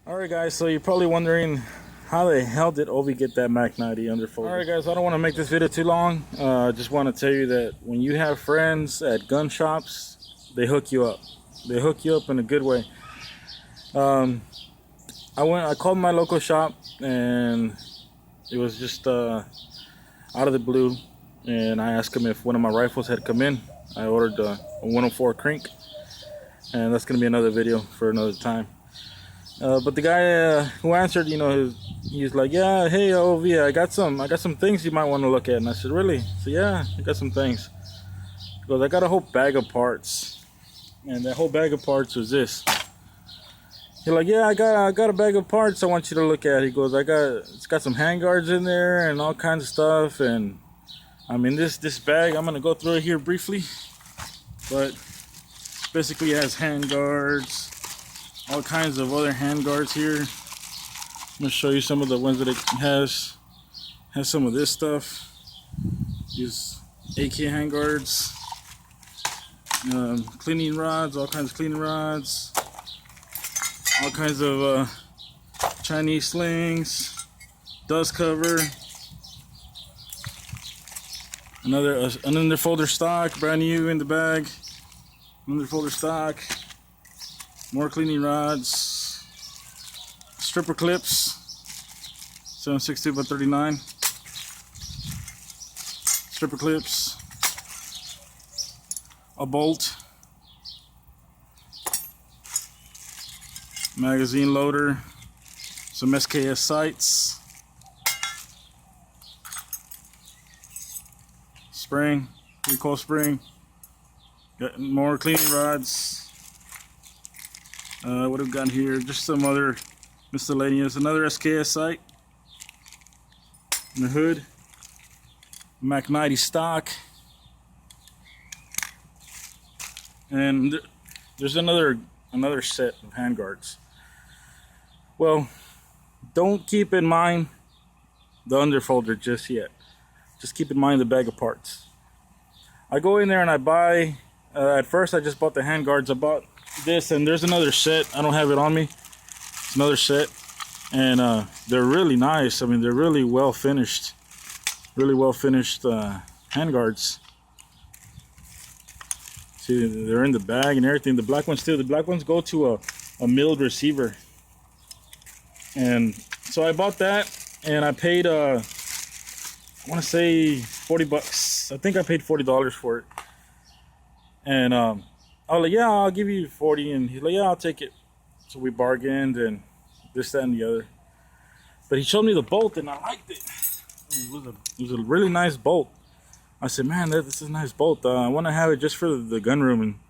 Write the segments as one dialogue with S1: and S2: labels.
S1: Alright guys, so you're probably wondering how the hell did Ovi get that Mac 90 underfolder? Alright guys, I don't want to make this video too long. I just want to tell you that when you have friends at gun shops, they hook you up. They hook you up in a good way. I called my local shop and it was just out of the blue, and I asked them if one of my rifles had come in. I ordered a 104 Crink, and that's going to be another video for another time. But the guy who answered, he's like, yeah, hey, OV, I got some things you might want to look at. And I said, really? So yeah, I got some things. He goes, I got a whole bag of parts, and that whole bag of parts was this. He's like, yeah, I got a bag of parts I want you to look at. He goes, it's got some handguards in there and all kinds of stuff. And I mean, this bag, I'm gonna go through it here briefly, but basically it has handguards, all kinds of other handguards here. I'm gonna show you some of the ones that it has. Has some of this stuff. These AK handguards, cleaning rods, all kinds of cleaning rods, all kinds of Chinese slings, dust cover, an underfolder stock, brand new in the bag, underfolder stock. More cleaning rods, stripper clips, 762 by 39, stripper clips, a bolt, magazine loader, some SKS sights, spring, recoil spring, got more cleaning rods. What have we got here? Just some other miscellaneous. Another SKS sight in the hood. Mac 90 stock. And there's another set of handguards. Well, don't keep in mind the underfolder just yet. Just keep in mind the bag of parts. I go in there and I buy. At first, I just bought the handguards. I bought this, and there's another set. I don't have it on me. It's another set, and they're really nice. I mean, they're really well finished handguards. See, they're in the bag and everything. The black ones too. The black ones go to a milled receiver, and so I bought that, and I paid I want to say $40. I think I paid $40 for it, and I was like, yeah, I'll give you 40, and he's like, yeah, I'll take it. So we bargained and this, that, and the other. But he showed me the bolt, and I liked it. It was a really nice bolt. I said, man, this is a nice bolt. I want to have it just for the gun room,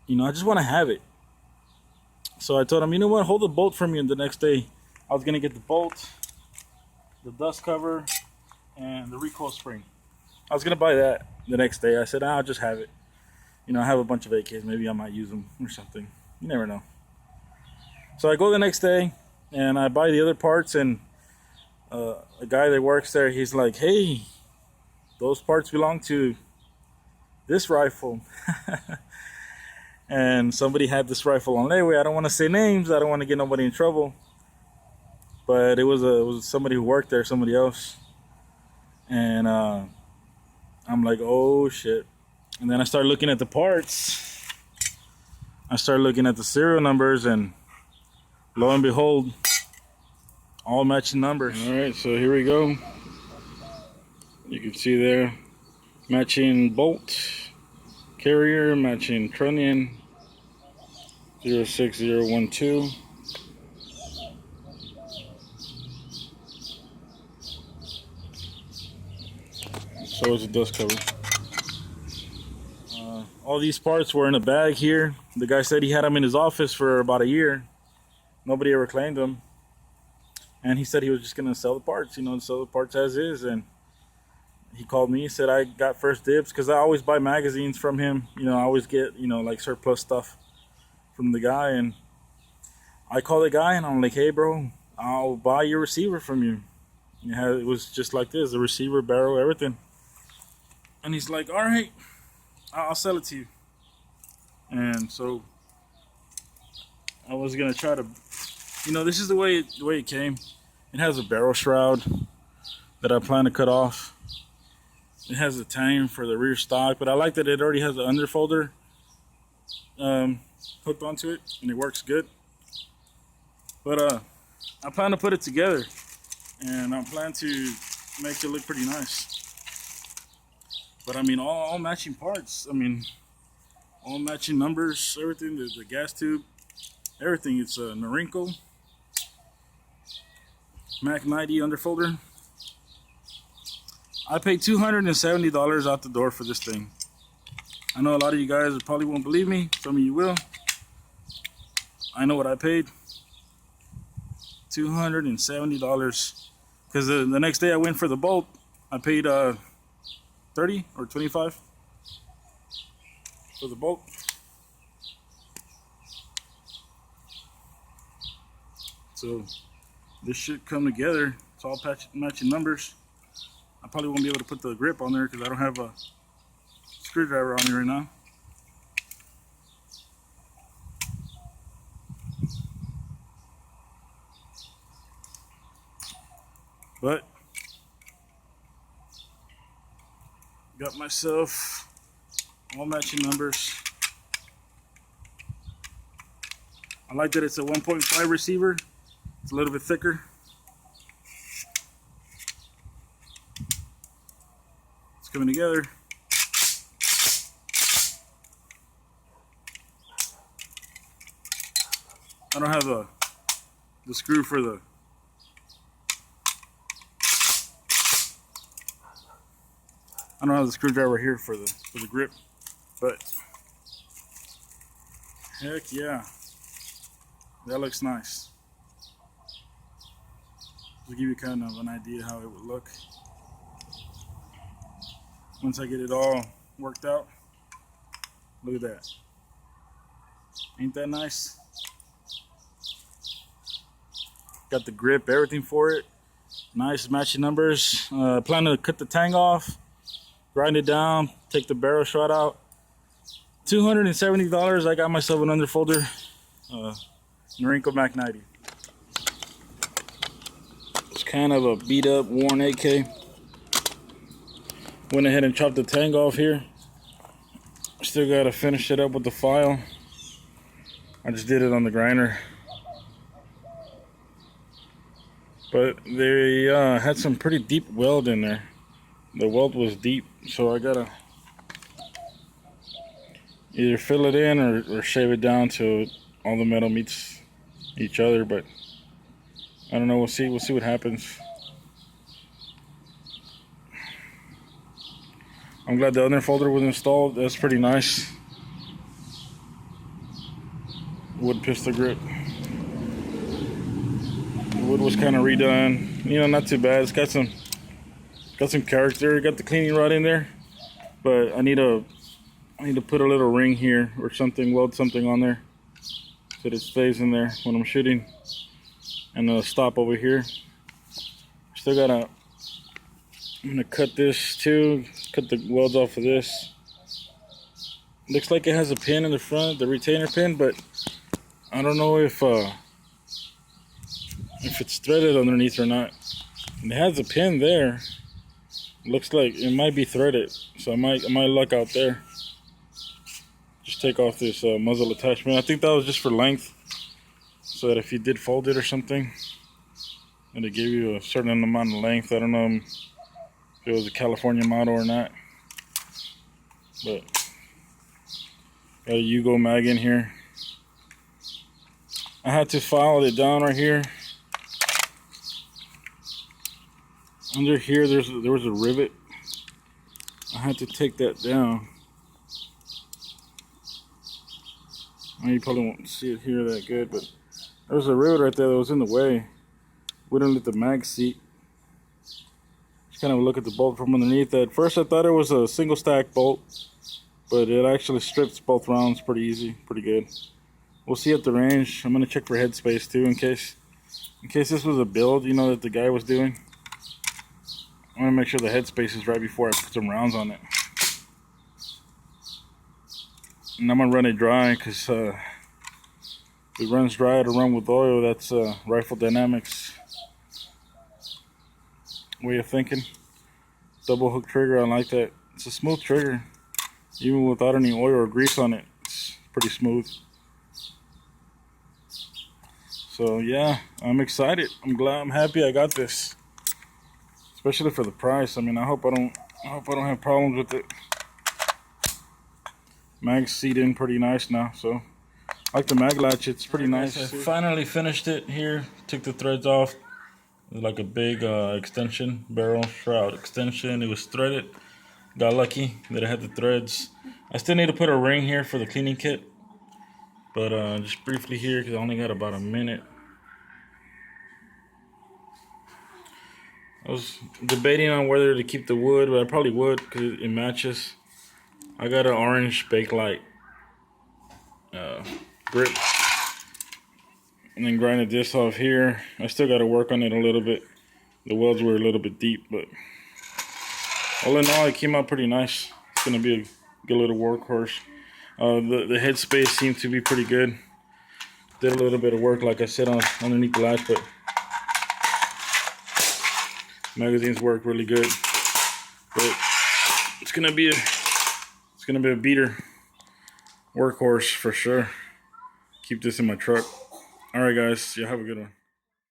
S1: and I just want to have it. So I told him, you know what, hold the bolt for me. And the next day, I was gonna get the bolt, the dust cover, and the recoil spring. I was gonna buy that the next day. I said, I'll just have it. I have a bunch of AKs. Maybe I might use them or something. You never know. So I go the next day and I buy the other parts, and a guy that works there, he's like, hey, those parts belong to this rifle. And somebody had this rifle on layaway. I don't want to say names. I don't want to get nobody in trouble. But it was somebody who worked there, somebody else. And I'm like, oh shit. And then I started looking at the parts. I started looking at the serial numbers, and lo and behold, all matching numbers. All right, so here we go. You can see there, matching bolt, carrier, matching trunnion, 06012. So is the dust cover. All these parts were in a bag here. The guy said he had them in his office for about a year. Nobody ever claimed them. And he said he was just going to sell the parts, sell the parts as is. And he called me, said I got first dibs, because I always buy magazines from him. I always get, like surplus stuff from the guy. And I call the guy and I'm like, hey bro, I'll buy your receiver from you. It was just like this, the receiver, barrel, everything. And he's like, all right, I'll sell it to you. And so I was gonna try to you know, this is the way it came. It has a barrel shroud that I plan to cut off. It has a tang for the rear stock, but I like that it already has an underfolder hooked onto it, and it works good. But I plan to put it together, and I plan to make it look pretty nice. But I mean, all matching parts. I mean, all matching numbers, everything. The gas tube, everything. It's a Norinco Mac 90 underfolder. I paid $270 out the door for this thing. I know a lot of you guys probably won't believe me. Some of you will. I know what I paid. $270. Because the next day I went for the bolt, I paid 30 or 25 for the bolt. So this should come together. It's all matching numbers. I probably won't be able to put the grip on there because I don't have a screwdriver on me right now. But got myself all matching numbers. I like that it's a 1.5 receiver. It's a little bit thicker. It's coming together. I don't have the screw for the I don't have the screwdriver here for the grip, but heck yeah, that looks nice. To give you kind of an idea how it would look once I get it all worked out. Look at that. Ain't that nice? Got the grip, everything for it. Nice matching numbers. Plan to cut the tang off, grind it down, take the barrel shroud out. $270. I got myself an underfolder, Norinco Mac 90. It's kind of a beat up, worn 8K. Went ahead and chopped the tang off here. Still got to finish it up with the file. I just did it on the grinder. But they had some pretty deep weld in there. The weld was deep, so I gotta either fill it in or shave it down till all the metal meets each other. But I don't know. We'll see what happens. I'm glad the underfolder was installed. That's pretty nice. Wood pistol grip. The wood was kind of redone. You know, not too bad. It's got some character. Got the cleaning rod in there, but I need to put a little ring here or something, weld something on there so that it stays in there when I'm shooting. And a stop over here. Still gotta. I'm gonna cut this too. Cut the welds off of this. Looks like it has a pin in the front, the retainer pin, but I don't know if it's threaded underneath or not. It has a pin there. Looks like it might be threaded, so I might luck out there. Just take off this muzzle attachment. I think that was just for length, so that if you did fold it or something, and it gave you a certain amount of length. I don't know if it was a California model or not, but got a Yugo mag in here. I had to file it down right here. Under here, there was a rivet. I had to take that down. You probably won't see it here that good, but there was a rivet right there that was in the way. Wouldn't let the mag seat. Just kind of look at the bolt from underneath. At first, I thought it was a single stack bolt, but it actually strips both rounds pretty easy, pretty good. We'll see at the range. I'm gonna check for headspace too, in case this was a build, you know, that the guy was doing. I want to make sure the headspace is right before I put some rounds on it. And I'm going to run it dry because the If it runs dry, it'll run with oil. That's Rifle Dynamics way of thinking. Double hook trigger, I like that. It's a smooth trigger, even without any oil or grease on it. It's pretty smooth. So yeah, I'm excited. I'm happy I got this, especially for the price. I mean, I hope I don't have problems with it. Mag's seat in pretty nice now, so I like the mag latch. It's pretty nice. I finally finished it here. Took the threads off. It was like a big extension, barrel shroud extension. It was threaded. Got lucky that I had the threads. I still need to put a ring here for the cleaning kit, but just briefly here because I only got about a minute. I was debating on whether to keep the wood, but I probably would because it matches. I got an orange Bakelite grip, and then grinded this off here. I still got to work on it a little bit. The welds were a little bit deep, but all in all, it came out pretty nice. It's gonna be a good little workhorse. The head space seemed to be pretty good. Did a little bit of work, like I said, underneath the latch, but magazines work really good. But it's gonna be a beater workhorse for sure. Keep this in my truck. All right, guys. You have a good one.